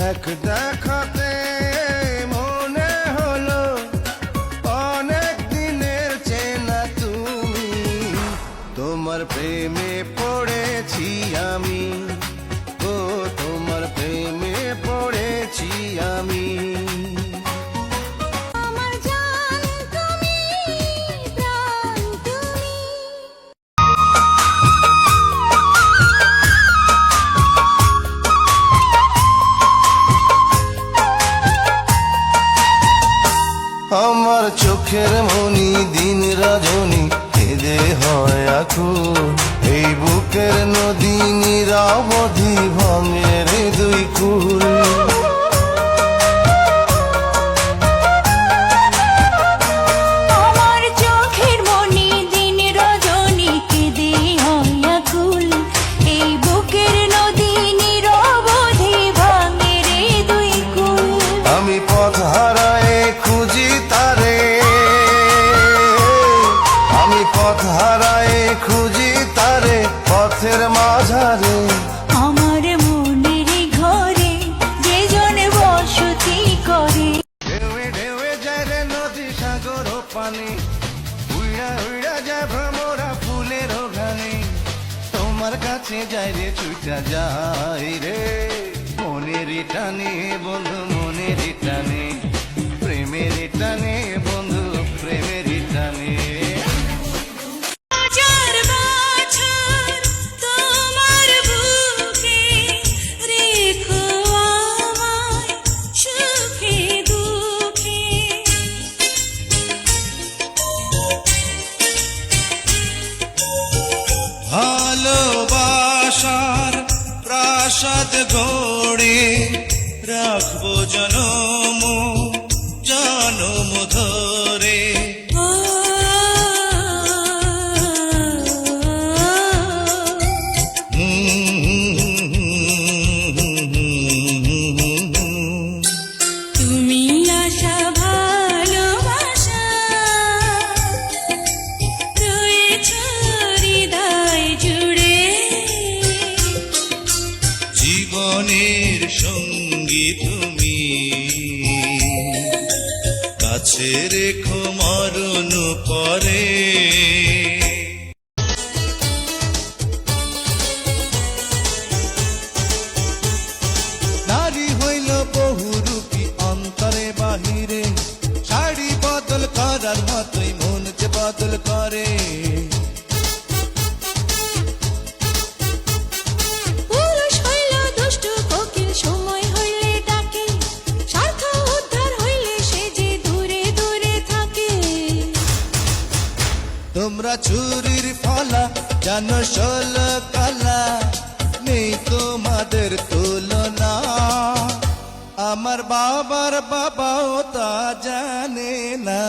এক দেখাতে মনে হলো অনেক দিনের চেনা তুমি, তোমার প্রেমে পড়েছি আমি, ও তোমার প্রেমে পড়েছি আমি। আমার চোখের মনি দিন রজনী কেঁদে হয় আকুল, এই বুকের নদী নিরবধি ভাঙে রে দুই কুল। আমার চোখের মনি দিন রজনী কেঁদে হয় আকুল, এই বুকের নদী নিরবধি ভাঙে রে দুই কুল। আমি পথ হারায় খুঁজি তারে, আমি পথ হারায় খুঁজি তারে পথের মাঝারে। আমার মনের ঘরে যে জনে বসতি করে, ঢেউয়ে ঢেউয়ে যায় রে নদী সাগর ও পানি, উইড়া উইড়া যায় ভ্রমরা ফুলের ঘানি। তোমার কাছে যাই রে ছুটা যাই রে মনের টানে বন্ধু, মনের টানে প্রেমের টানে বন্ধু, প্রেমের টানে। হাজার বছর তোমার বুকে রেখো আমায় সুখে দুঃখে। ভালোবাসার প্রাসাদ গড়ে রাখবো জনম জনম ধরে। তুমি আশা ভালোবাসা রয়েছ হৃদয় জুড়ে, জীবনের সঙ্গী তুমি, কাছে রেখো মরণ পরে। নারী হইল বহুরূপী অন্তরে বাহিরে, শাড়ি বদল করার মতোই মন যে বদল করে। পুরুষ হইল দুষ্ট কোকিল সময় হইলে ডাকে, স্বার্থ উদ্ধার হইলে সে যে দূরে দূরে থাকে। তোমরা চুরির ফলা জানো ষোল কলা, নেই তোমাদের তুলনা। আমার বাবার বাবাও তা জানে না।